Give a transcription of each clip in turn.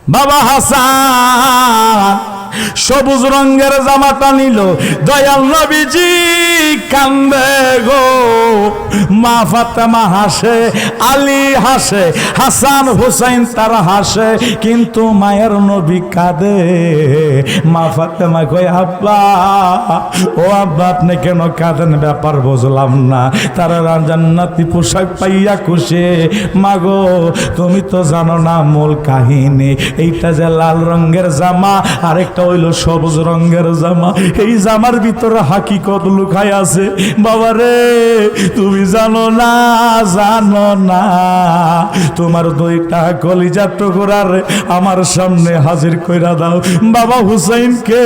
বাবা হাসান সবুজ রঙের জামাটা নিল, দয়াল নবীজি কান্দে গো। মা ফাতেমা হাসে, আলী হাসে, হাসান হুসাইন তারা হাসে, কিন্তু মায়ের নবী কাঁদে। মা ফাতেমা কয়, আব্বা ও আব্বা আপনি কেন কাঁদেন? ব্যাপার বুঝলাম না। তারা জান্নাতি পোশাক পাইয়া খুশি। মাগো তুমি তো জানো না মূল কাহিনী, এইটা যে লাল রঙের জামা, আরেকটা হইল সবুজ রঙের জামা। এই জামার ভিতরে হাকিকত লুকাই আছে। বাবা রে তুমি জানো না, জানো না। তোমার দুইটা কলিজার টুকরা রে আমার সামনে হাজির কইরা দাও। বাবা হুসাইনকে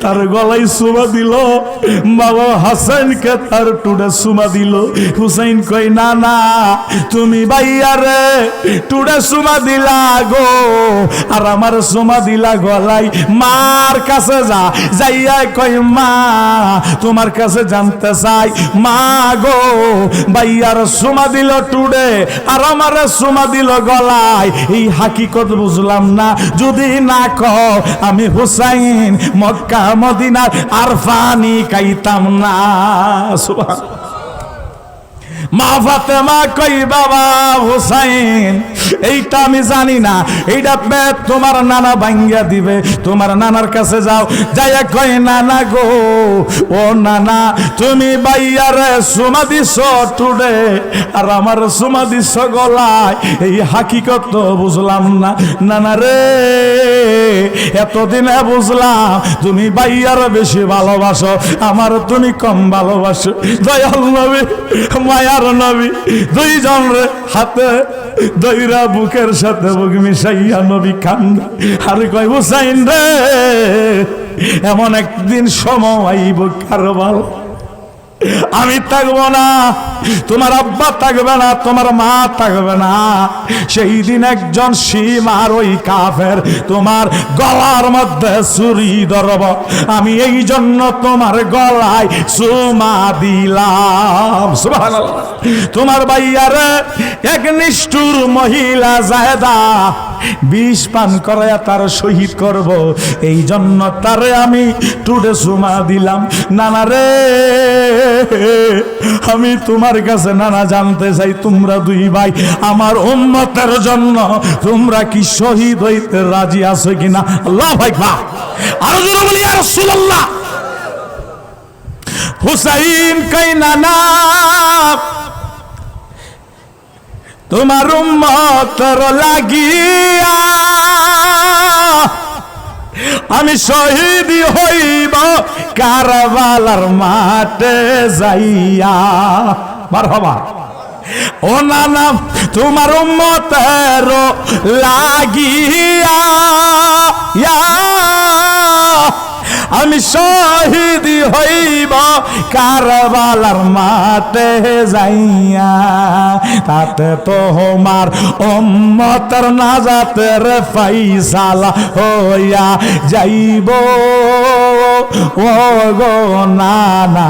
তার গলায় চুমা দিল, বাবা হাসানকে তার টুডে চুমা দিল। হুসাইন কই, না না তুমি ভাইয়া রে টুডে চুমা দিলা গো, আর আমার চুমা দিলা গলায়। মার কাছে যা, যাইয়া কই, মা তোমার কাছে জানতে চাই, মা গো ভাইয়ার চুমা দিল টুডে আর আমার চুমা দিল গলায়, এই হাকিকত বুঝলাম না। যদি না কও আমি হুসাইন মক্কা মদিনার আর পানি খাইতাম না। সুবহানাল্লাহ। মা ফাতেমা কই, বাবা হুসাইন এইটা আমি জানি না, এইটা তোমার নানা ভাঙ্গা দিবে। তোমার নানার কাছে যাও, যাইয়া কই, নানা গো ও নানা তুমি বাইয়ারে চুমা দিছ টুডে আর আমার চুমা দিছ গলায়, এই হাকিকত তো বুঝলাম না। নানা রে এতদিনে বুঝলাম তুমি বাইয়ার বেশি ভালোবাসো, আমার তুমি কম ভালোবাসো। দয়াল নবী মায়ার নবী দুইজন রে হাতে দইরা বুকের সাথে বুক মিশাইয়া নবী কান্দে আর কয়, হুসাইন রে এমন একদিন সময় আইব কারবাল আমি থাকবো না, তোমার আব্বা থাকবে না, তোমার মা থাকবে না। সেই দিন একজন শিম আর ওই কাফের তোমার গলার মধ্যে ছুরি ধরব। আমি এই জন্য তোমার গলায় চুমা দিলাম। সুবহানাল্লাহ। তোমার ভাইয়ারে এক নিষ্ঠুর মহিলা জায়দা বিষ পান করে তার শহীদ করব, এই জন্য তারে আমি টুডে চুমা দিলাম। নানা রে আমি তোমার কাছে নানা জানতে চাই, তোমরা দুই ভাই আমার উম্মতের জন্য তোমরা কি শহীদ হইতে রাজি আছো কিনা? আল্লাহু আকবার। আর জোরে বলি ইয়া রাসূলুল্লাহ। হুসাইন কই, নানা তোমার উম্মতের লাগিয়া আমি শহীদ হইব কারবালার মাঠে যাইয়া। মারহাবা। ও নানা তোমার উম্মতের লাগিয়া আমি শহীদ হইব কারবালার মাঠে যাইয়া, তাতে তোমার উম্মতের নাজাতের ফাইসালা হইয়া যাইব। ও গো নানা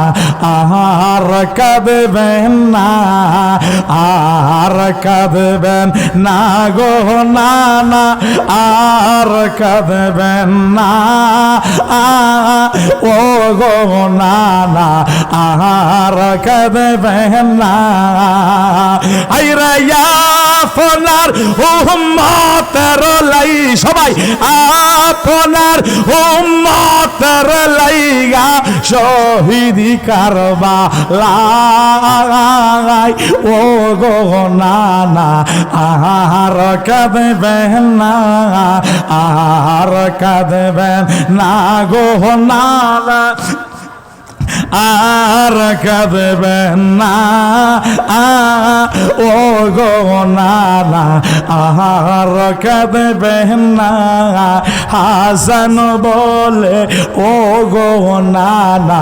আর কাঁদবেন না, আর কাঁদবেন না গো নানা, আর কাঁদবেন না। ও গো নানা আর কাঁদবেন না। আইরা আপনার উম্মতের লাই, সবাই আপনার উম্মতের লাইগা শহীদি কারবালায়। ও গো নানা আর কাঁদবেন না, আর কাঁদবেন না গো নানা, আর কাঁদবেন না। ও গো নানা আর কাঁদবেন না। হাসান বলে, ও গো নানা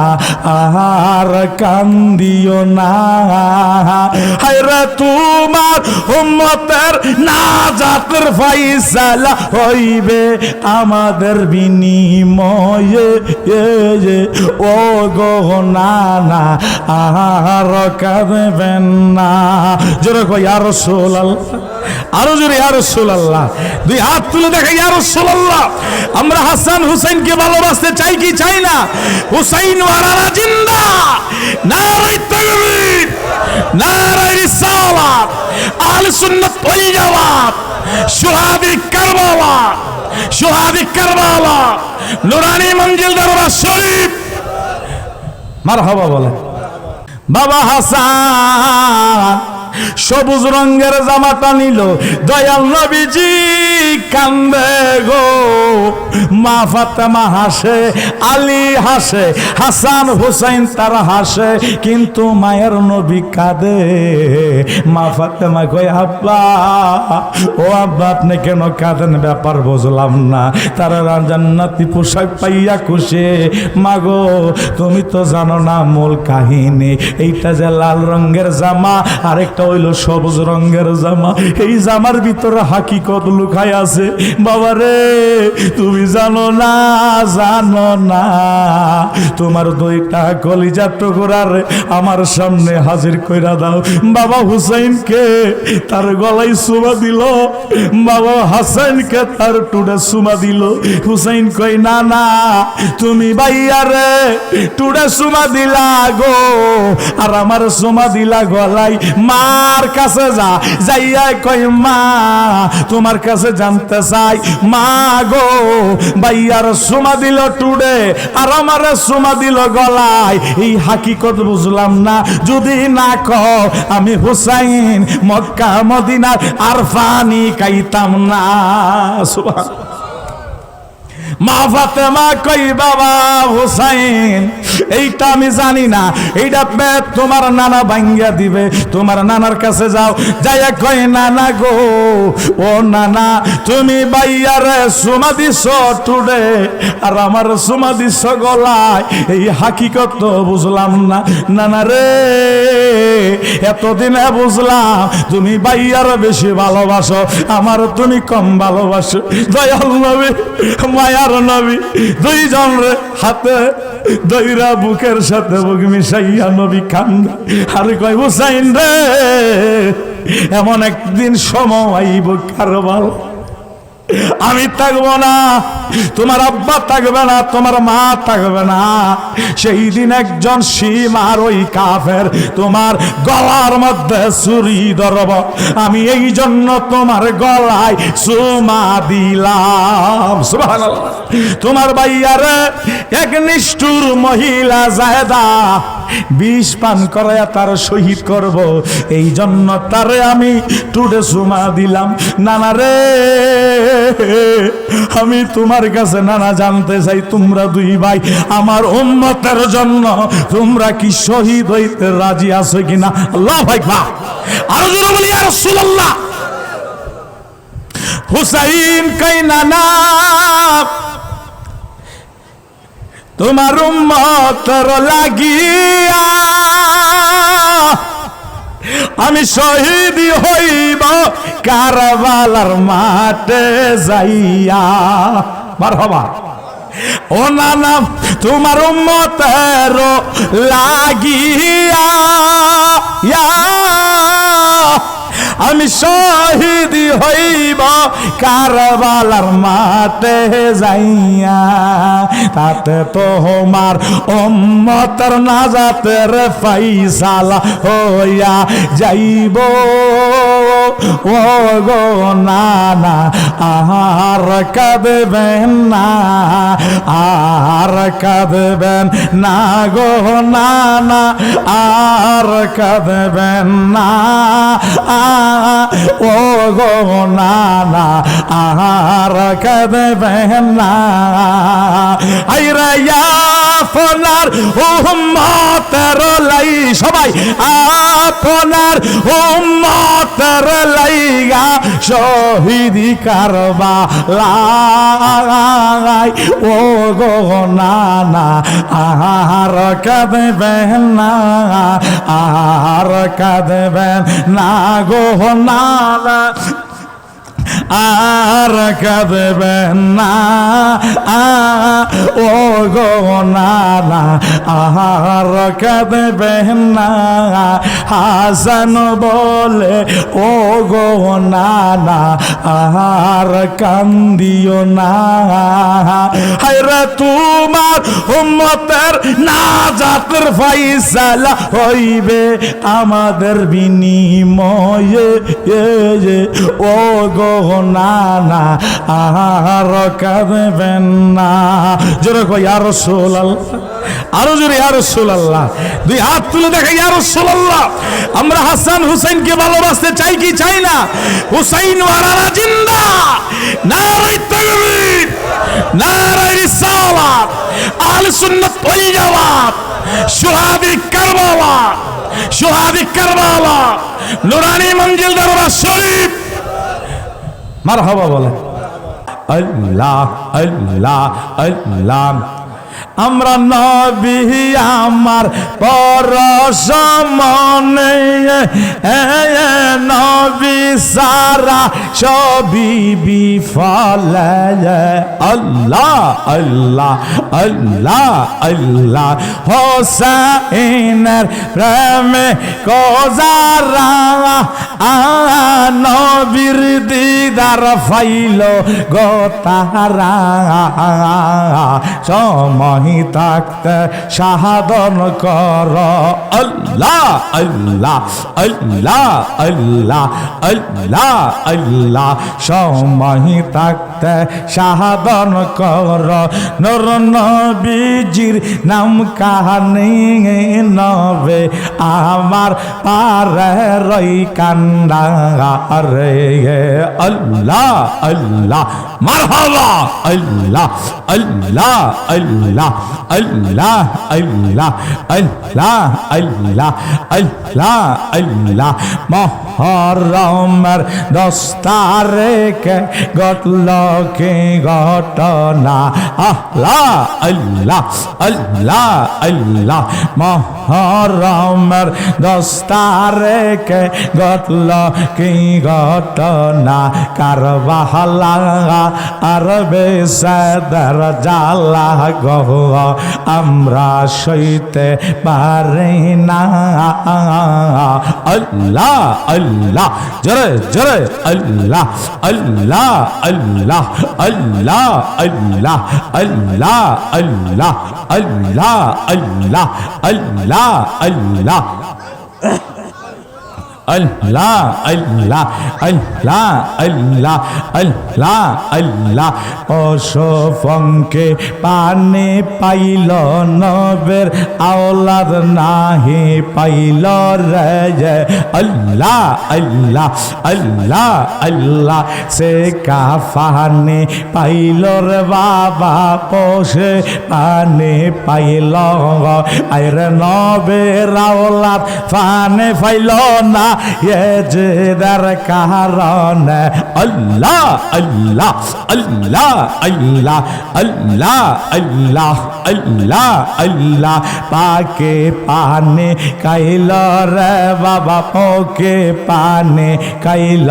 আর কান্দিও না। হায়রে তোমার উম্মতের নাজাতের ফাইসালা হইবে আমাদের বিনিময়ে। ও গো নানা আর কাঁদবেন না। জোরে কই ইয়া রাসূলুল্লাহ। আরো জোরে ইয়া রাসূলুল্লাহ, দুই হাত তুলে দেখা ইয়া রাসূলুল্লাহ। আমরা হাসান হুসাইনকে ভালোবাসতে চাই কি চাই না? হুসাইন ওয়ালারা জিন্দা, নারে তাকবীর, নারে রিসালাত, আহলে সুন্নাত ওয়াল জামাত, শুহাদা কারবালা, শুহাদা কারবালা, নুরানি মঞ্জিল দরবার শরীফ, মারহাবা বলেন। বাবা হাসান সবুজ রঙের জামাটা নিল, দয়াল নবীজি কান্দে গো, মা ফাতেমা হাসে, আলী হাসে, হাসান হুসাইন তারা হাসে, কিন্তু মায়ের নবী কাঁদে। মা ফাতেমা কয় আব্বা, ও আব্বা আপনি কেন কাঁদেন? ব্যাপার বুঝলাম না। তারা জান্নাতি পোশাক পাইয়া খুশি। মাগো তুমি তো জানো না মূল কাহিনী, এইটা যে লাল রঙের জামা, আরেকটা হইল সবুজ রঙের জামা, এই জামার ভিতরে হাকিকত লুকাই আছে। বাবা রে তুমি জানো না, জানো না, তোমার দুইটা কলিজার টুকরা রে আমার সামনে হাজির কইরা দাও। বাবা হুসাইনকে তার গলায় চুমা দিল, বাবা হাসানকে তার টুডে চুমা দিল। হুসাইন কই না না, তুমি ভাইয়া রে টুডে চুমা দিলা গো, আর আমার চুমা দিলা গলায়। মার কাছে যা, যাইয়া কই মা তোমার কাছে জানতে চাই, মা গো ভাইয়ার চুমা দিল টুডে আর আমার চুমা দিল গলায়, এই হাকিকত বুঝলাম না। যদি না কও আমি হুসাইন মক্কা মদিনার আর পানি খাইতাম না। সুবহানাল্লাহ। মা ফাতেমা কই বাবা হুসাইন এইটা আমি জানি না, এইটা তোমার নানা ভাঙ্গা দিবে, তোমার নানার কাছে যাও। যাইয়া কই নানা গো, ও নানা তুমি বাইয়ারে চুমা দিছ টুডে আর আমার চুমা দিছ গলায়, এই হাকিকত তো বুঝলাম না। নানা রে এতদিনে বুঝলাম তুমি বাইয়ার বেশি ভালোবাসো, আমার তুমি কম ভালোবাসো। দয়াল নবী মায়ার নবী দুইজন রে হাতে দইরা বুকের সাথে বুক মিশাইয়া নবী কান্দে আর কই হুসাইন রে এমন একদিন সময় আইব কারবাল, আমি থাকবো না, তোমার আব্বা থাকবে না, তোমার মা থাকবে না। সেই দিন একজন সীমার ওই কাফের তোমার গলার মধ্যে ছুরি ধরব, আমি এই জন্য তোমার গলায় চুমা দিলাম। সুবহানাল্লাহ। তোমার ভাইয়ারে এক নিষ্ঠুর মহিলা জায়দা বিষ পান করায়া তার শহীদ করব, এই জন্য তারে আমি টুডে চুমা দিলাম। নানা রে আমি তোমার কাছে নানা জানতে চাই, তোমরা দুই ভাই আমার উম্মতের জন্য তোমরা কি শহীদ হইতে রাজি আছো কিনা? আল্লাহু আকবার। আরো জোরে বলি ইয়া রাসূলুল্লাহ। হুসাইন কই নানা তোমার উম্মতের লাগিয়া আমি শহীদ হইব কারবালার মাঠে যাইয়া। মারহাবা। ও নানা তোমার উম্মতের লাগিয়া আমি শহীদ হইব কারবালার মাঠে যাইয়া, তাতে তোমার উম্মতের নাজাতের ফাইসালা হইয়া যাইব। ও গো নানা আর কাঁদবেন না, আর কাঁদবেন না গো নানা, আর কাঁদবেন না। ও গো নানা আর কাঁদবেন না। আইরা আপনার উম্মতের লাই, সবাই আপনার উম্মতের লাইগা শহীদি কারবালায়। ও গো নানা আর কাঁদবেন না, আর কাঁদবেন না গো নানা। আর কাঁদবেন না ও গো নানা, আর কাঁদবেন না। হাসান বলে ও গো নানা, আর কান্দিও না। হায়রে তোমার উম্মতের নাজাতের ফায়সালা হইবে আমাদের বিনিময়ে ও গো নানা, আর কাঁদবেন না। জোরে কই ইয়া রাসূলুল্লাহ, আরো জোরে ইয়া রাসূলুল্লাহ। দুই হাত তুলে দেখা ইয়া রাসূলুল্লাহ। আমরা হাসান হুসাইনকে ভালোবাসতে চাই কি চাই না? হুসাইন ওয়ালারা জিন্দা, নারে তাকবীর, নারে রিসালাত, আহলে সুন্নাত ওয়াল জামাত, শুহাদা কারবালা, শুহাদা কারবালা, নুরানি মঞ্জিল দরবার শরীফ। মারহাবা বলে আল্লাহ আল্লাহ আল্লাহ। আমরা নবী আমার পরশ মনে, নবী সারা সবই বিফলে। আল্লাহ আল্লাহ আল্লাহ আল্লাহ। হোসেনের প্রেমে কোজারা নবীর দিদার ফাইল গো তারা। সময় থাকতে সাধন কর আল্লাহ আল্লাহ আল্লাহ আল্লাহ আল্লাহ আল্লাহ। সময় থাকতে সাধন কর। নূর নবীজির নাম কাহানি নবে আমার পারে রই কান্দা রে। আল্লাহ আল্লাহ মারহাবা আল্লাহ আল্লাহ আল্লাহ আল্লাহ আল্লাহ আল্লাহ আল্লাহ আল্লাহ আল্লাহ। মুহররমের 10 তারিখে ঘটল কি ঘটনা। আল্লাহ আল্লাহ আল্লাহ আল্লাহ। মুহররমের 10 তারিখে ঘটল কি ঘটনা। কারবালা আর বেসাদার জালা গো আমরা সইতে পারি না। আল্লাহ আল্লাহ জোরে জোরে আল্লাহ আল্লাহ আল্লাহ আল্লাহ আল্লাহ আল্লাহ আল্লাহ আল্লাহ আল্লাহ আল্লাহ আল্লাহ আল্লাহ আল্লাহ আল্লাহ আল্লাহ আল্লাহ আল্লাহ। অসফঙ্কে পানি পাইল নবের আওলাদ নাহি পাইল রে। আল্লাহ আল্লাহ আল্লাহ আল্লাহ। সে কাফানি পাইল রে বাবা, পোষে পানি পাইল আইরে নবের আওলাদ ফানে পাইল না এজেদার কারণে। আল্লাহ আল্লাহ আল্লাহ আল্লাহ আল্লাহ আল্লাহ আল্লাহ আল্লাহ। পাকে পানে কাইল রে বাবা, পোকে পানে কাইল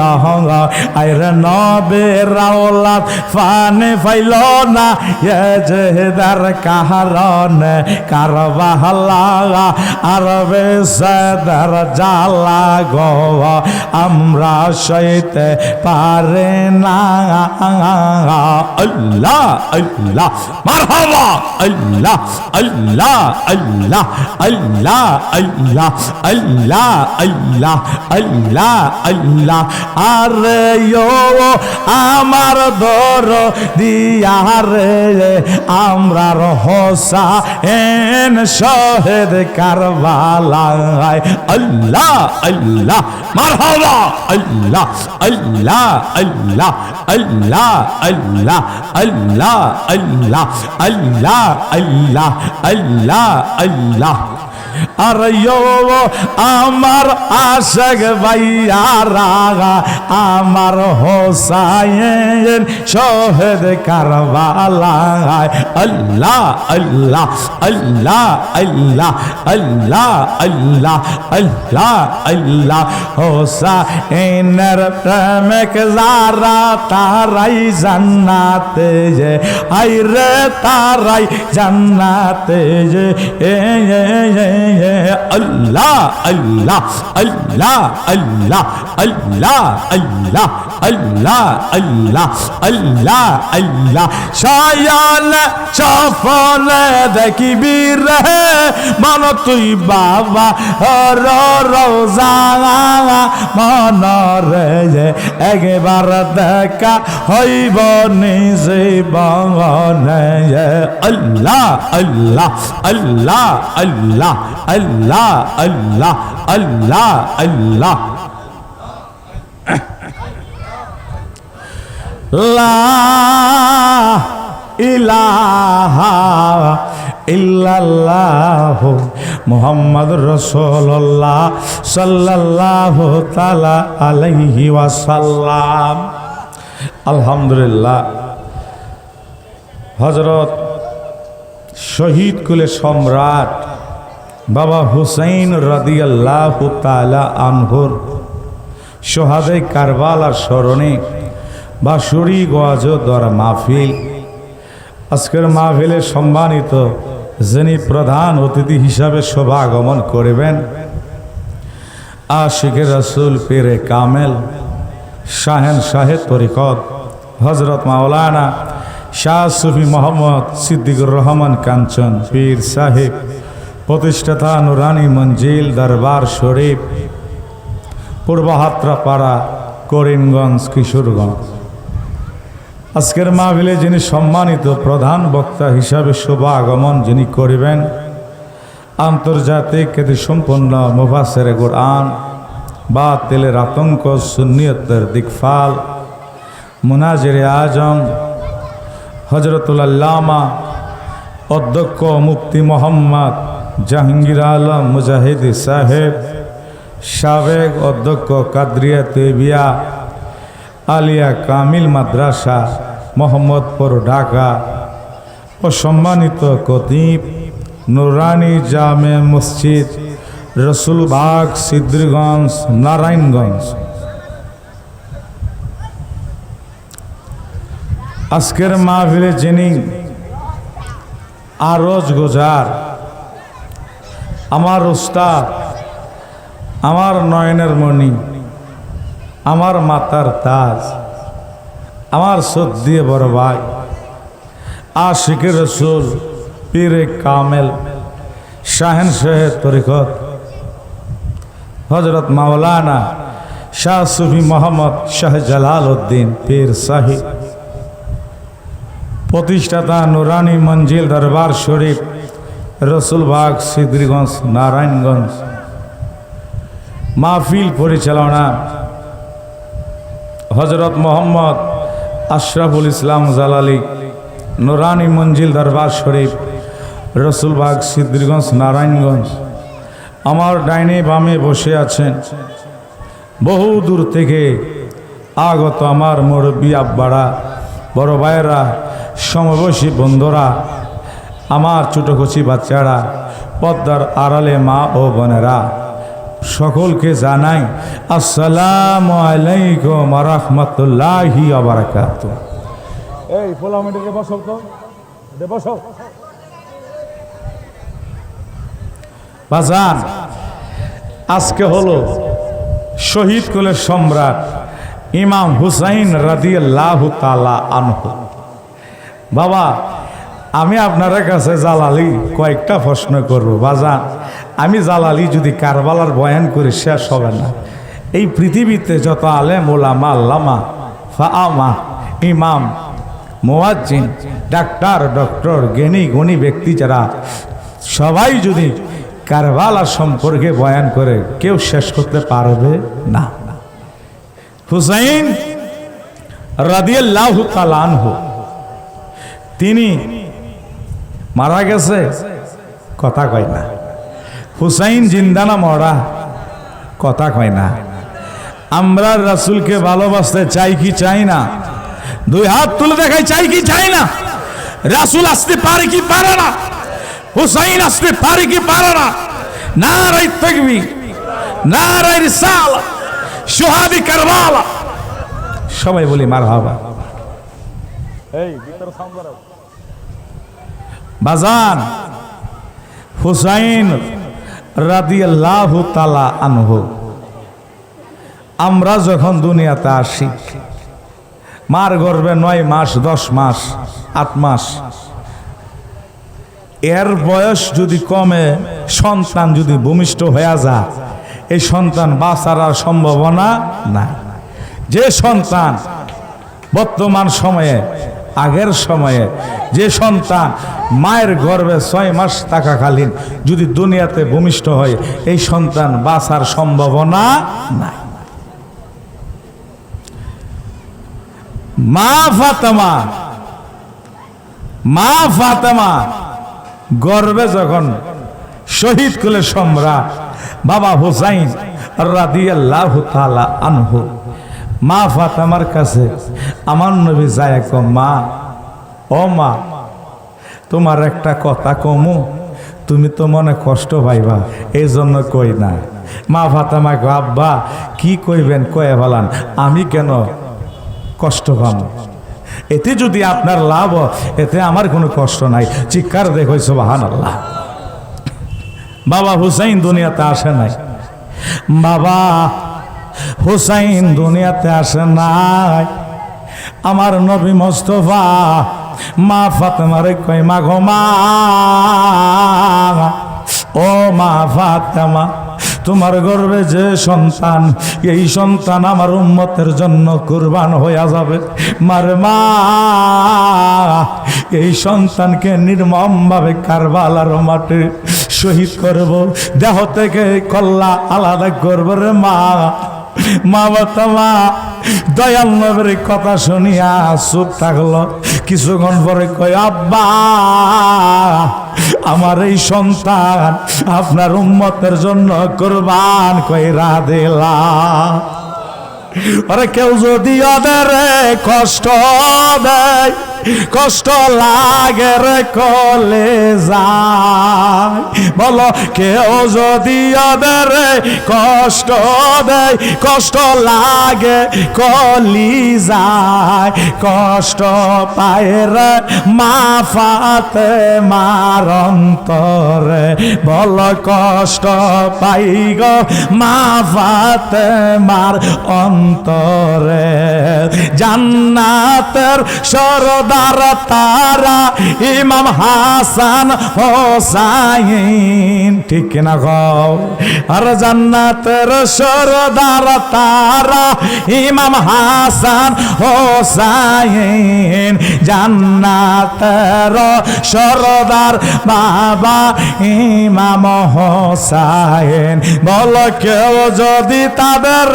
আইরে নবের আওলাদ ফানে পাইল না এজেদার কারণে। কারবালা আর বেসাদার জালা গো আমরা সইতে পারে না। আল্লাহ আল্লাহ মারহাবা আল্লাহ আল্লাহ আল্লাহ আল্লাহ আল্লাহ আল্লাহ আল্লাহ আল্লাহ আল্লাহ। আরে ও আমার দর দিয়া রে আমরার হোসেন শহীদ কারবালায়। আল্লাহ আল্লাহ মারহাবা আল্লাহ আল্লাহ আল্লাহ আল্লাহ আল্লাহ আল্লাহ আল্লাহ আল্লাহ আল্লাহ আল্লাহ আল্লাহ। আর আমার আশেক ভাইয়ারা আমার হোসাইন শহীদ কারবালায় আল্লাহ আল্লাহ আল্লাহ আল্লাহ আল্লাহ আল্লাহ আল্লাহ আল্লাহ হোসাইনের প্রেমিক যারা তারাই জান্নাতে যে আইরে তারাই জান্নাতে যে আল্লাহ আল্লাহ আল্লাহ আল্লাহ আল্লাহ আল্লাহ আল্লাহ আল্লাহ আল্লাহ আল্লাহ শায়াল সফল দেখিবি রে মন তুই বাবা রোজা মন রে একবার দেখা হইব নিজে বনে আল্লাহ আল্লাহ আল্লাহ আল্লাহ আল্লাহ আল্লাহ আল্লাহ আল্লাহ লা ইলাহা ইল্লাল্লাহু মুহাম্মাদুর রাসূলুল্লাহ সাল্লাল্লাহু তাআলা আলাইহি ওয়াসাল্লাম। আলহামদুলিল্লাহ, হযরত শহীদ কুলে সম্রাট বাবা হুসাইন রাদিয়াল্লাহু তাআলা আনহুর শহাদায়ে কারবালার স্মরণে বাঁশুড়ি গোয়াজ দ্বারা মাহফিল। আজকের মাহফিলে সম্মানিত যিনি প্রধান অতিথি হিসাবে শোভাগমন করবেন আশিকে রাসূল পীরে কামেল শাহেন শাহে তরিকত হযরত মাওলানা শাহ সুফি মোহাম্মদ সিদ্দিকুর রহমান কাঞ্চন পীর সাহেব, প্রতিষ্ঠাতা নুরানি মঞ্জিল দরবার শরীফ, পূর্বহাত্রাপাড়া, করিমগঞ্জ, কিশোরগঞ্জ। আজকের মাহফিলে যিনি সম্মানিত প্রধান বক্তা হিসাবে শোভাগমন যিনি করবেন আন্তর্জাতিক খ্যাতিসম্পন্ন মুফাসসিরে কুরআন বাতিলের আতঙ্ক সুন্নিয়তের দিকফাল মুনাজিরে আজম হযরতুল আল্লামা অধ্যক্ষ মুফতি মোহাম্মদ জাহাঙ্গীর আলম মুজাহিদি সাহেব, সাবেক অধ্যক্ষ কাদরিয়া তৈবিয়া আলিয়া কামিল মাদ্রাসা মোহাম্মদপুর ঢাকা ও সম্মানিত খতিব নুরানি জামে মসজিদ রসুলবাগ সিদ্ধিরগঞ্জ নারায়ণগঞ্জ। আজকের মাহফিলে যিনি আরজ গোজার আমার উস্তাদ, আমার নয়নের মণি, আমার মাতার তাজ, আমার সদ্দিয়ে বড় ভাই আশিকে রসুল পীরে কামেল শাহেন শাহে তরিকত হযরত মাওলানা শাহ সুফি মোহাম্মদ শাহ জালাল উদ্দিন পীর সাহিব, প্রতিষ্ঠাতা নুরানি মঞ্জিল দরবার শরীফ রসুলবাগ সিদ্ধিরগঞ্জ নারায়ণগঞ্জ। মাহফিল পরিচালনা হযরত মোহাম্মদ আশরাফুল ইসলাম জালালি, নুরানি মঞ্জিল দরবার শরীফ রসুলবাগ সিদ্ধিরগঞ্জ নারায়ণগঞ্জ। আমার ডাইনে বামে বসে আছেন বহু দূর থেকে আগত আমার মুরব্বী আব্বারা, বড় ভাইয়েরা, সমবয়সী বন্ধুরা, আমার ছোটকচি বাচ্চারা, পর্দার আড়ালে মা ও বোনেরা, সকলকে জানাই আসসালামু আলাইকুম ওয়া রাহমাতুল্লাহি ওয়া বারাকাতুহু। এই ফলামেটে বসো তো, বসো বাজান। আজকে হলো শহীদ কুলের সম্রাট ইমাম হুসাইন রাদিয়াল্লাহু তাআলা আনহু। বাবা, আমি আপনার কাছে জালালি কয়েকটা প্রশ্ন করব বাজান। আমি জালালি যদি কারবালার বয়ান করে শেষ হবে না। এই পৃথিবীতে যত আলেম ওলামা আল্লামা ফাআমা ইমাম মুয়াজ্জিন ডাক্তার ডক্টর জ্ঞানী গুণী ব্যক্তি যারা সবাই যদি কারবালা সম্পর্কে বয়ান করে কেউ শেষ করতে পারবে না। হুসাইন রাদিয়াল্লাহু তাআলা আনহু তিনি মারা গেছে কথা কয় না, হুসাইন জিন্দা না মরা? কথা কয় না। আমরা রাসূলকে ভালোবাসতে চাই কি চাই না? দুই হাত তুলে দেখাই, চাই কি চাই না? রাসূল আসতে পারে কি পারে না? হুসাইন আসতে পারে কি পারে না? নারায়ে তাকবীর, নারায়ে রিসালাত, শুহাদা কারবালা, সবাই বলি মারহাবা। এই ভিতরে সাউন্ড বাড়াও। বাজান হুসাইন রাদিয়াল্লাহু তাআলা আনহু, আমরা যখন দুনিয়াতে আসি, মার গর্ভে 9 মাস 10 মাস 8 মাস, এর বয়স যদি কমে, সন্তান যদি ভূমিষ্ঠ হয়ে যায়, এই সন্তান বাঁচার আর সম্ভাবনা নাই। যে সন্তান বর্তমান সময়ে, আগের সময়ে যে সন্তান মায়ের গর্ভে 6 মাস থাকাকালীন যদি দুনিয়াতে ভূমিষ্ঠ হয়, এই সন্তান বাঁচার সম্ভাবনা নাই। মা ফাতেমা গর্ভে যখন শহীদ কুলে সম্রাট বাবা হুসাইন রাদিয়াল্লাহু তাআলা আনহু, মা ফাতেমার কাছে আমার নবী যায়, মা, ও মা, তোমার একটা কথা কমু, তুমি তো মনে কষ্ট পাইবা, এই জন্য কই না। মা ফাতেমা কয়, আব্বা কি কইবেন কয়ে বলান, আমি কেন কষ্ট পাব? এতে যদি আপনার লাভ, এতে আমার কোনো কষ্ট নাই। চিৎকার দেখো সুবহানাল্লাহ। বাবা হুসাইন দুনিয়াতে আসে নাই, বাবা হুসাইন দুনিয়াতে আসে নাই। আমার নবী মুস্তাফা মা ফাতেমারে কয়, মা গো মা, ও মা ফাতেমা, তোমার গর্ভে যে সন্তান, এই সন্তান আমার উম্মতের জন্য কুরবান হয়ে যাবে। মারে মা, এই সন্তানকে নির্মমভাবে কারবালার মাঠে শহীদ করব, দেহ থেকে কল্লা আলাদা করব রে মা। মা বাবা দয়াল নবীর কথা শুনিয়া চুপ থাকলো। কিছুক্ষণ পরে কয়, আব্বা, আমার এই সন্তান আপনার উম্মতের জন্য কুরবান কইরা দিলাম। আরে কেউ যদি ওদের কষ্ট দেয়, কষ্ট লাগে রে কলেজায়, বলো কেউ যদি ওদের কষ্ট দেয়, কষ্ট লাগে কলিজায়, কষ্ট পায় রে মা ফাতেমার অন্তরে, বলো কষ্ট পাই গো মা ফাতেমার অন্তরে। জান্নাতের সরদার তারা ইমাম হাসান হোসাইন, ঠিক না গো? আর জান্নাতের সরদার তারা ইমাম হাসান হোসাইন, জান্নাতের সরদার বাবা ইমাম হোসাইন। বল কেউ যদি তাদের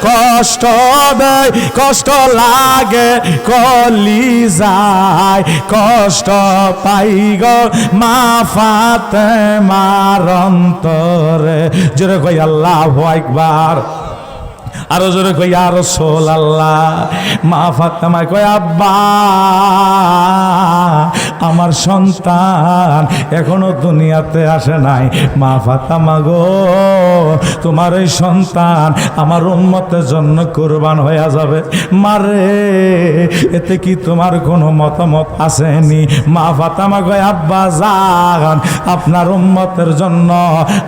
কষ্ট দেয়, কষ্ট লাগে কলিজায়, কষ্ট পাই গো মা ফাতেমার অন্তরে। জোরে কই আল্লাহু আকবার, আরো জোরে কই ইয়া রাসূলুল্লাহ। মা ফাতেমা কই, আব্বা, আমার সন্তান এখনো দুনিয়াতে আসে নাই। মা ফাতেমা গো, তোমার এই সন্তান আমার উম্মতের জন্য কুরবান হয়ে যাবে। মারে, এতে কি তোমার কোনো মতামত আসেনি? মা ফাতেমা কয়, আব্বা জান, আপনার উম্মতের জন্য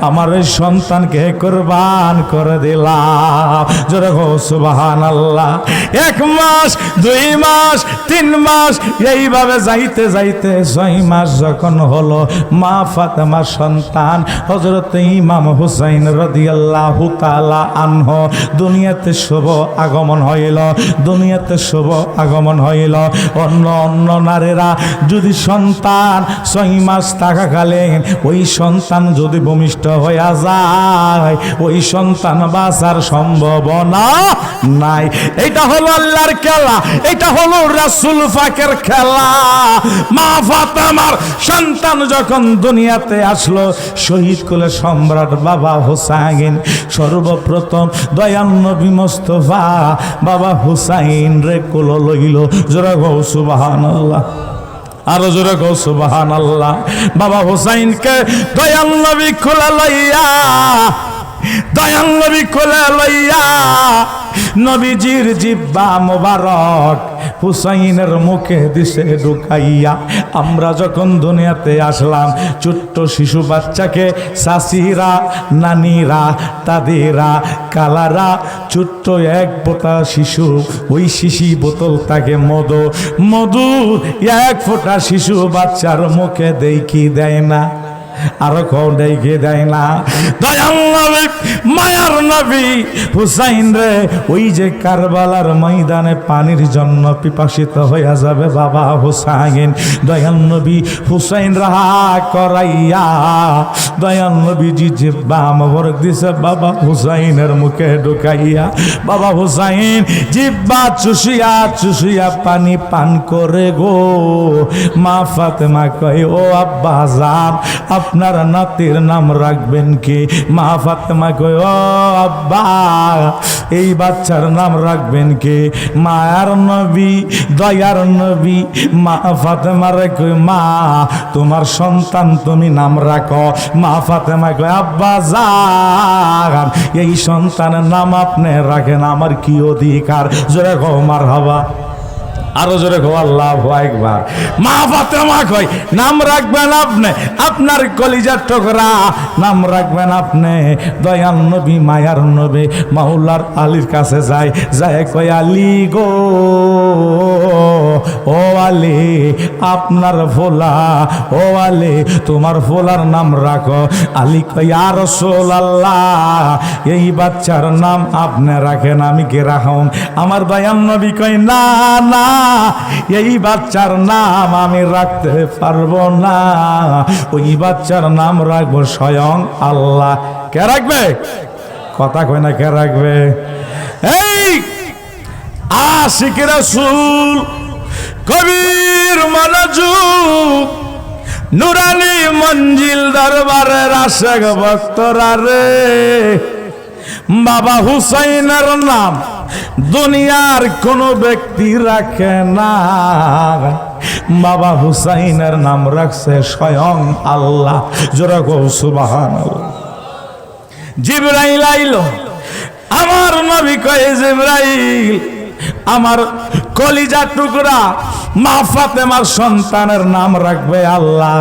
আমার এই সন্তানকে কুরবান করে দিলাম। জোরে গো সুবহানাল্লাহ। 1 মাস 2 মাস 3 মাস এইভাবে যাইতে যাইতে 6 মাস যখন হলো, মা ফাতেমার সন্তান হযরত ইমাম হুসাইন রাদিয়াল্লাহু তাআলা আনহু দুনিয়াতে শুভ আগমন হইল। দুনিয়াতে শুভ আগমন হইল। অন্য অন্য নারীরা যদি সন্তান 6 মাস থাকাকালীন ওই সন্তান যদি ভূমিষ্ঠ হইয়া যায়, ওই সন্তান বাঁচার সম্ভাবনা নাই। এটা হলো আল্লাহর খেলা, এটা হলো রাসূল পাকের খেলা। মা মা ফাতেমার সন্তান যখন দুনিয়াতে আসলো, শহীদ কুলের সম্রাট বাবা হুসাইন সর্বপ্রথম দয়াল নবী মুস্তাফা বাবা হুসাইন রে কোল লইল। জোরে গো সুবহানাল্লাহ, আরো জোরে গো সুবহানাল্লাহ। বাবা হুসাইনকে দয়াল নবী কোলে লইয়া, দয়াল নবী কোলে লইয়া নবীজির জিব্বা মোবারক হুসাইনের মুখে দিছে ঢুকাইয়া। আমরা যখন দুনিয়াতে আসলাম, ছোট্ট শিশু বাচ্চাকে চাচিরা, নানিরা, দাদিরা, কালারা, ছোট্ট এক ফোঁটা শিশু, ওই শিশি বোতল তাকে মধু, মধু এক ফোঁটা শিশু বাচ্চার মুখে দেয় কি দেয় না? আরো কও দেখে দেয় না? দয়াল নবী মায়ার নবী হুসাইন রে ওই যে কারবালার ময়দানে পানির জন্য পিপাসিত হইয়া যাবে বাবা হুসাইন, দয়াল নবী হুসাইন রাহা করাইয়া দয়াল নবীজি জিব্বা মোবারক দিছে বাবা হুসাইনের মুখে ঢুকাইয়া। বাবা হুসাইন জিব্বা চুষিয়া চুষিয়া পানি পান করে গো। মা ফাতেমা কয়, ও আব্বা জান, আপনার নাতির নাম রাখবেন কি? মা ফাতেমা কয়, ও আব্বা, এই বাচ্চার নাম রাখবেন কি? মায়ার নবী, দয়ার নবী মা ফাতেমা রে কয়, মা তোমার সন্তান তুমি নাম রাখো। মা ফাতেমা কয়, আব্বা জান, এই সন্তানের নাম আপনি রাখেন, আমার কি অধিকার? জোরে কও মারহাবা, আরো জোরে কও আল্লাহু আকবার। মা ফাতেমা কয়, নাম রাখবেন আপনি, আপনার কলিজার টুকরা নাম রাখবেন আপনি। দয়াল নবী মায়ার নবী মাওলার আলীর কাছে যায়, যায় কয়, আলী গো, ও আলী, আপনার ফোলা, ও আলী তোমার ফোলার নাম রাখো। আলী কয়, ইয়া রাসূলুল্লাহ, এই বাচ্চার নাম আপনি রাখেন, আমি কি রাখুন? আমার দয়াল নবী কয়, না না, এই বাচ্চার নাম আমি রাখতে পারবো না, ওই বাচ্চার নাম রাখবো স্বয়ং আল্লাহ। কে রাখবে? কথা কয় না, কে রাখবে? এই আশিক রাসূল কবির মনোযোগ, নুরানি মঞ্জিল দরবারের আশেক ভক্তরা রে, বাবা হুসাইনের নাম দুনিয়ার কোন ব্যক্তি রাখে না, বাবা হুসাইনের নাম রাখছে স্বয়ং আল্লাহ। জোরে কও সুবহানাল্লাহ। জিবরাইল আইলো, আমার নবী কয়, জিবরাইল আমার কলিজার টুকরা মা ফাতেমার সন্তানের নাম রাখবে আল্লাহ,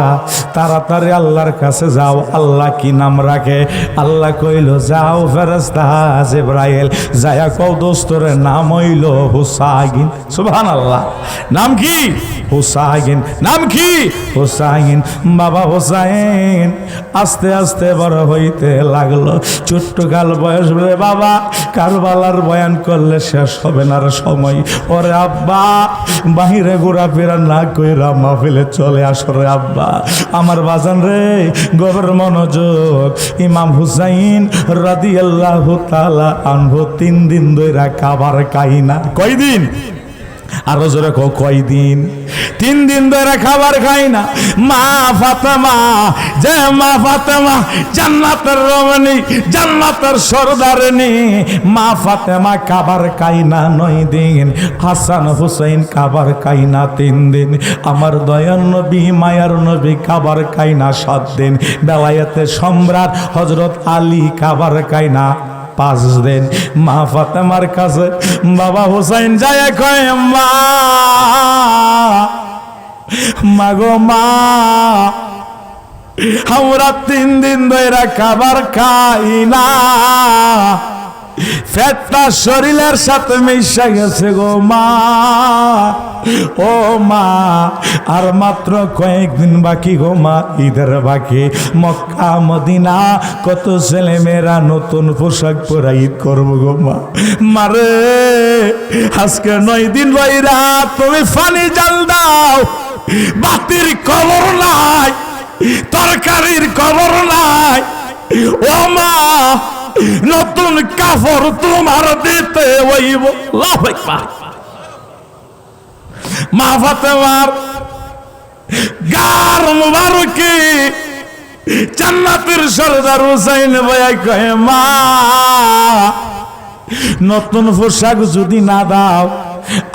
তাড়াতাড়ি আল্লাহর কাছে যাও, আল্লাহ কি নাম রাখে? আল্লাহ কইল, যাও ফেরেশতা জিবরাইল, যায়া কও দোস্তরের নাম হইল হুসাইন। সুবহানাল্লাহ। নাম কি? হুসাইন। নাম কি? হুসাইন। বাবা হুসাইন আস্তে আস্তে বড় হইতে লাগলো, ছোট্ট কাল বয়স রে বাবা, কারবালার বয়ান করলে শেষ হবে না সময়। ওরে আব্বা, বাহিরে ঘোরাফেরা না কইরা মাহফিলে চলে আসো রে আব্বা। আমার বাজান রে, গভীর মনোযোগ। ইমাম হুসাইন রাদিয়াল্লাহু তাআলা আনহু 3 দিন ধইরা খাবার খাই না। কয়দিন? আরো জোরে কও, কয়দিন? 3 দিন ধরে খাবার খাই না। মা ফাতেমা, যে মা ফাতেমা জান্নাতের রমণী, জান্নাতের সরদারনী, মা ফাতেমা খাবার খাই না 9 দিন। হাসান হুসাইন খাবার খাই না 3 দিন। আমার দয়ার নবী মায়ার নবী খাবার খাই না 7 দিন। বেলায়েতে সম্রাট হযরত আলী খাবার খাই না 5 দিন। মা ফাতেমার কাছে বাবা হুসাইন যায় কয়, মা, মাগো মা, আমরা 3 দিন ধরে খাবার খাই না, পেটটা শরীরের সাথে মিশে গেছে গো মা। ও মা, আর মাত্র কয়েকদিন বাকি গো মা, ঈদের বাকি। মক্কা মদিনা কত ছেলে মেয়েরা নতুন পোশাক পরে ঈদ করবো গো মা। মারে, আজকে 9 দিন বাইরা তুমি ফানি জাল দাও, বাতির খবর নাই, তরকারির খবর নাই। ও মা, নতুন কাপড় তোমার দিতে হইব। আল্লাহু আকবার। মা ফাতেমার গার মুবারকে জান্নাতের সরদার হুসাইন ভাইয়া কয় মা নতুন পোশাক যদি না দাও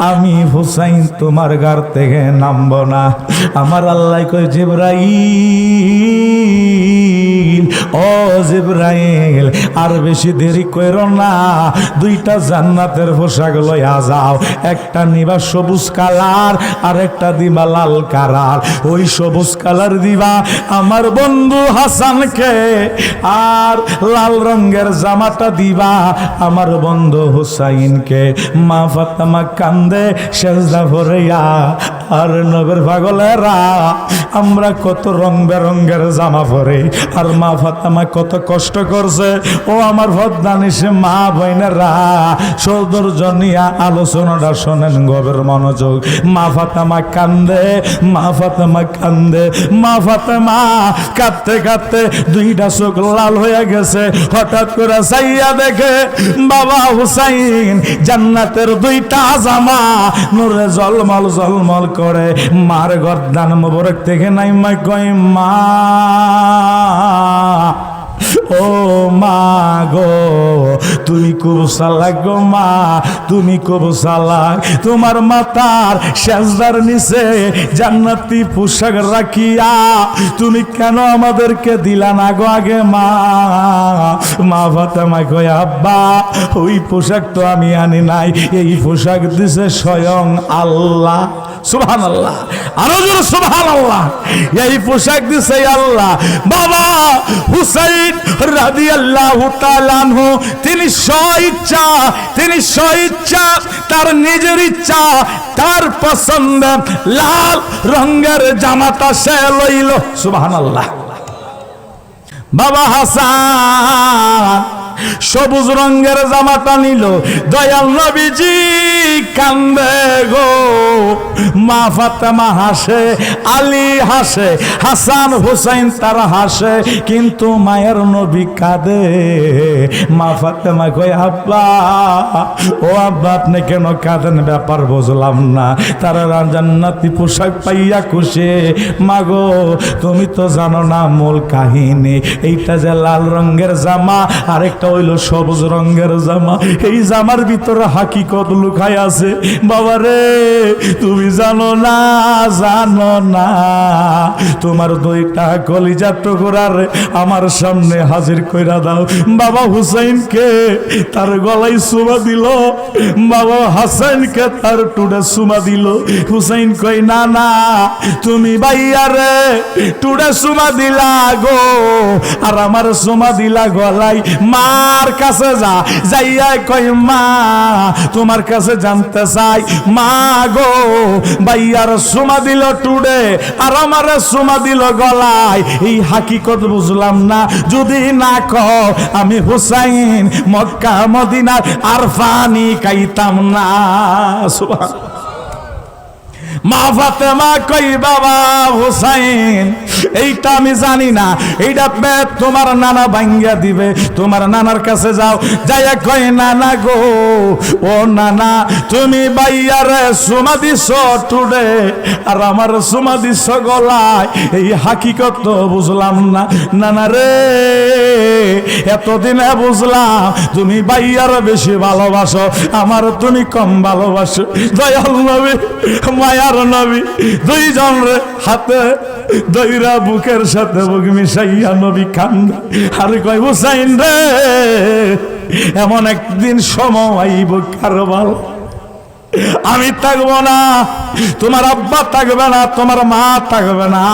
আমি হুসাইন তোমার ঘর থেকে নামবো না। আমার আল্লাহ কয় জিবরাইল ও জিবরাইল আর বেশি দেরি করো না, দুইটা জান্নাতের পোশাক লইয়া যাও, একটা নিবা সবুজ কালার আর একটা দিবা লাল কালার। ওই সবুজ কালার দিবা আমার বন্ধু হাসানকে, আর লাল রঙের জামাটা দিবা আমার বন্ধু হুসাইনকে। মা ফাতেমা কান্দে সেজদা ভরিয়া, আর নবের পাগলেরা আমরা কত রং বেরঙ্গের জামা পরে, আর মা ফাতেমা কত কষ্ট করছে। ও আমার ভদ্দানিসে মা বোনেরা সৌন্দর্য নিয়া আলোচনাটা শোনেন গভীর মনোযোগ। মা ফাতেমা কান্দে, মা ফাতেমা কান্দে, মা ফাতেমা কাঁদতে কাঁদতে দুইটা চোখ লাল হয়ে গেছে। হঠাৎ করে চাইয়া দেখে বাবা হুসাইন জান্নাতের দুইটা জামা নূরে জলমল জলমল করে। মার গর্দান মোবারক থেকে নাইমা কয় মা ও মা গো তুমি খুব চালাক গো মা, তুমি খুব চালাক। তোমার মাথার সেজদার নিচে জান্নাতি পোশাক রাখিয়া তুমি কেন আমাদেরকে দিলা না গো আগে মা? মা ফাতেমা কয় আব্বা ওই পোশাক তো আমি আনি নাই, এই পোশাক দিছে স্বয়ং আল্লাহ। সুবহানাল্লাহ, আরো জোরে সুবহানাল্লাহ। এই পোশাক দিছে আল্লাহ। বাবা হুসাইন রাদিয়াল্লাহু তাআলা আনহু তিনি স্বইচ্ছা তার নিজের ইচ্ছা তার পছন্দ লাল রঙের জামাটা সে লইল। সুবহানাল্লাহ। বাবা হাসান সবুজ রঙের জামাটা নিল। দয়াল নবীজি কান্দে গো, মা ফাতেমা হাসে, আলী হাসে, হাসান হুসাইন তারা হাসে, কিন্তু মায়ের নবী কাঁদে। মা ফাতেমা কয় আব্বা ও আব্বা আপনি কেন কাঁদেন? ব্যাপার বুঝলাম না। তারা জান্নাতি পোশাক পাইয়া খুশি। মাগো তুমি তো জানো না মূল কাহিনী, এইটা যে লাল রঙের জামা আরেকটা হইল সবুজ রঙের জামা, এই জামার ভিতরে হাকিকত লুকায় আছে। বাবা রে তুমি জানো না, জানো না তোমার দুইটা কলিজার টুকরার আমার সামনে হাজির কইরা দাও। বাবা হুসাইনকে তার গলায় চুমা দিল, বাবা হাসানকে তার টুডে চুমা দিল। হুসাইন কই না না তুমি ভাইয়া রে টুডে চুমা দিলা গো, আর আমার চুমা দিলা গলায়। মার কাছে যা, যাইয়া কই মা তোমার কাছে জানতে চাই মা গো ভাইয়ার চুমা দিল টুডে আর আমার চুমা দিল গলায়, এই হাকিকত বুঝলাম না। যদি না কও আমি হুসাইন মক্কা মদিনার আর পানি খাইতাম না। সুবহানাল্লাহ। মা ফাতেমা কই বাবা হুসাইন এইটা আমি জানি না, এইটা তোমার নানা ভাঙ্গিয়া দিবে। তোমার নানার কাছে যাও, যাইয়া কই নানা গো ও নানা তুমি বাইয়ারে সুমা দিছ টুডে আর আমার সুমা দিছ গলায়, এই হাকিকত তো বুঝলাম না। নানা রে এতদিনে বুঝলাম তুমি বাইয়ার বেশি ভালোবাসো, আমার তুমি কম ভালোবাসো। দয়াল নবী মায়ার নবী দুইজন রে হাতে দইরা বুকের সাথে বুক মিশাইয়া নবী কান্দে আর কয় হুসাইন রে এমন একদিন সময় আইব কারবাল আমি থাকবো না, তোমার আব্বা থাকবে না, তোমার মা থাকবে না।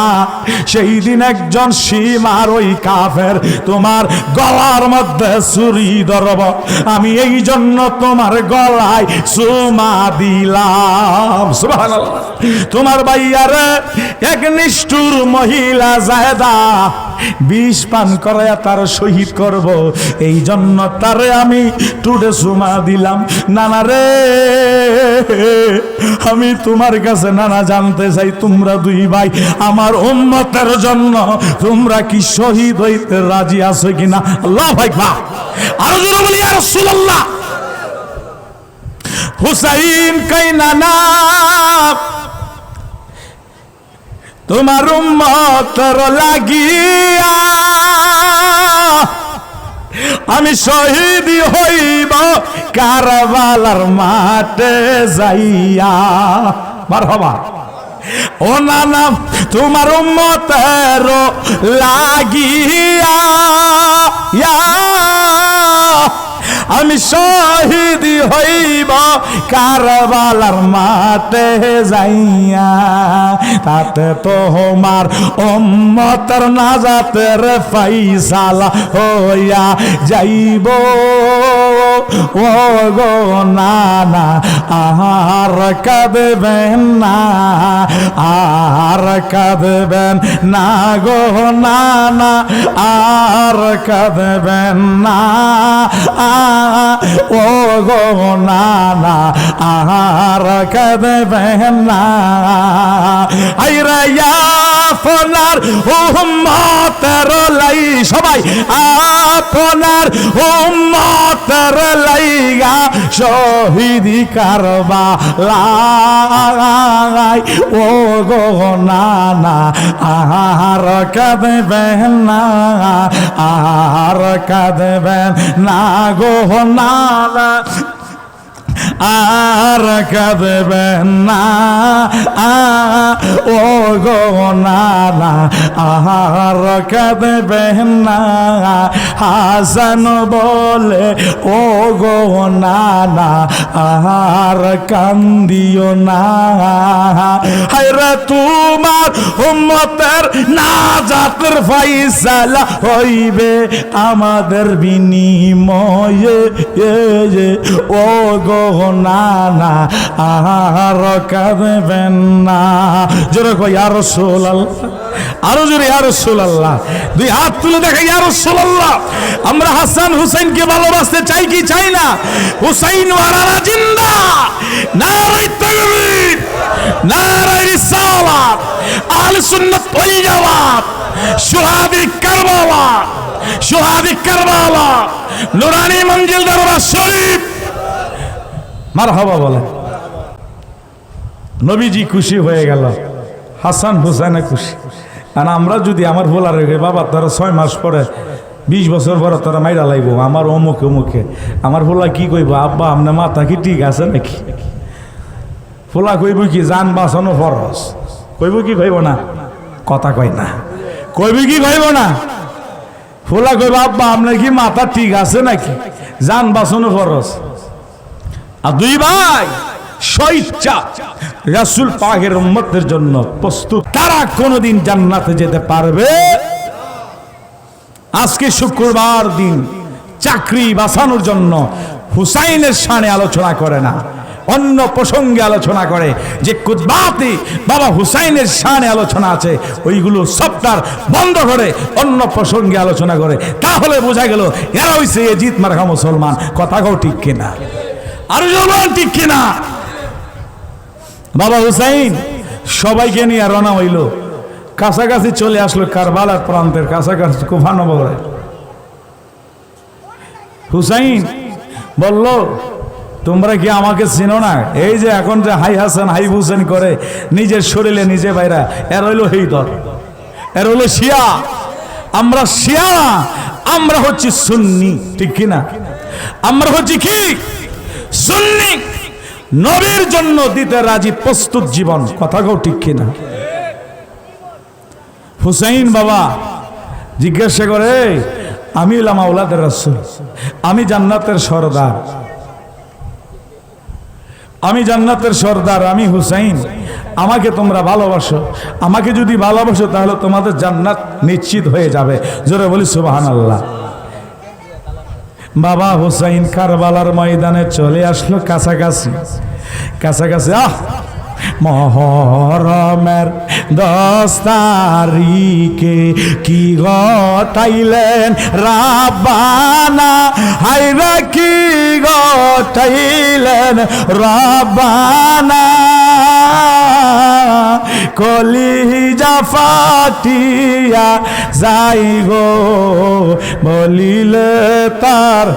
সেই দিন একজন সীমার ওই কাফের তোমার গলার মধ্যে ছুরি ধরব, আমি এই জন্য তোমার গলায় চুমা দিলাম। সুবহানাল্লাহ। তোমার ভাইয়ারে এক নিষ্ঠুর মহিলা জায়দা বিষ পান করে তার শহীদ করব, এই জন্য তারে আমি টুডে চুমা দিলাম। নানা রে আমি তোমার কাছে নানা জানতে চাই তোমরা দুই ভাই আমার উম্মতের জন্য তোমরা কি শহীদ হইতে রাজি আছো কিনা? আল্লাহু আকবার। আরো জোরে বলি ইয়া রাসূলুল্লাহ। হুসাইন কই নানা তোমার উম্মতের লাগিয়া আমি শহীদ হইব কারবালার মাঠে যাইয়া। মারহাবা। ও নানা তোমার উম্মতের লাগিয়া আমি শহীদ হইব কারবালার মাঠে যাইয়া। তাতে তোমার উম্মতের নাজাতের ফাইসালা হইয়া যাইব। ও গো নানা আর কাঁদবেন না, আর কাঁদবেন না গো নানা, আর কাঁদবেন না। ও গো নানা আর কাঁদবেন না। আইরা আপনার উম্মতের লাই, সবাই আপনার উম্মতের লাইগা শহীদি কারবালায়। ও গো নানা আর কাঁদবেন না, আর কাঁদবেন না গো নানা, আর কাঁদবেন না। ও গো নানা আর কাঁদবেন না। হাসান বলে ও গো নানা আর কান্দিও না। হায়রে তোমার উম্মতের নাজাতের ফাইসালা হইবে আমাদের বিনিময়ে। ও গো নানা আর কাঁদবেন না। জোরে কই ইয়া রাসূলুল্লাহ, আরো জোরে ইয়া রাসূলুল্লাহ। দুই হাত তুলে দেখে ইয়া রাসূলুল্লাহ। আমরা হাসান হুসাইনকে ভালোবাসতে চাই কি চাই না? হুসাইন ওয়ালারা জিন্দা। নারে তাকবীর, নারে রিসালাত, আহলে সুন্নাত ওয়াল জামাত, শুহাদা কারবালা, শুহাদা কারবালা, নুরানি মঞ্জিল দরবার শরীফ। মারহাবা বলেন। নবীজি খুশি হয়ে গেল, হাসান হুসাইনে খুশি। আর আমরা যদি আমার ভোলা রেখে বাবা তারা 6 মাস পরে 20 বছর পরে তারা মাইরা লাইব আমার অমুকে অমুকে, আমার ভোলা কি কইব? আব্বা আপনার মাথা কি ঠিক আছে নাকি? ভোলা কইব কি জান বাঁচানো ফরজ? কইব কি কইব না? কথা কয় না। কইব কি কইব না? ভোলা কইব আব্বা আপনার কি মাথা ঠিক আছে নাকি? জান বাঁচানো ফরজ। আর দুই ভাই স্বেচ্ছা রাসূল পাকের উম্মতের জন্য প্রস্তুত। তারা কোনদিন জান্নাতে যেতে পারবে? আজকে শুক্রবার দিন চাকরি বাঁচানোর জন্য হুসাইনের শানে আলোচনা করে না, অন্য প্রসঙ্গে আলোচনা করে। যে কুতবাতে বাবা হুসাইনের শানে আলোচনা আছে ওইগুলো সবটার বন্ধ করে অন্য প্রসঙ্গে আলোচনা করে। তাহলে বোঝা গেল এরা হইছে এজিদ মার্কা মুসলমান। কথাটাও ঠিক কিনা? আর জবান ঠিক কিনা? বাবা হুসাইন সবাইকে নিয়ে রওনা হইল, কাছাকাছি চলে আসলো কারবালার প্রান্তের কাছাকাছি কুফা নগরে। হুসাইন বলল তোমরা কি আমাকে চিনো না? এই যে এখন যে হাই হাসান হাই হুসেন করে নিজের শরীরে নিজে বাইরা, এর হইল হিদর, এর হইল শিয়া। আমরা শিয়া, আমরা হচ্ছি সুন্নি। ঠিক কিনা? আমরা হচ্ছি কি? সুন্নি। নবীর জন্য দিতে রাজি, প্রস্তুত জীবন। কথাটাও ঠিক কিনা? হুসাইন বাবা জিজ্ঞাসা করে আমি হলাম আওলাদের রাসূল, আমি জান্নাতের সরদার, আমি জান্নাতের সরদার, আমি হুসাইন। আমাকে তোমরা ভালোবাসো, আমাকে যদি ভালোবাসো তাহলে তোমাদের জান্নাত নিশ্চিত হয়ে যাবে। জোরে বলি সুবহানাল্লাহ। বাবা হুসাইন কারবালার ময়দানে চলে আসলো কাছাকাছি। কাছাকাছি মহরমের 10 তারিখে কি ঘটাইলেন রাব্বানা, হায়রে কি ঘটাইলেন রাব্বানা। কলিজা ফাটিয়া যাই গো বলিলে তার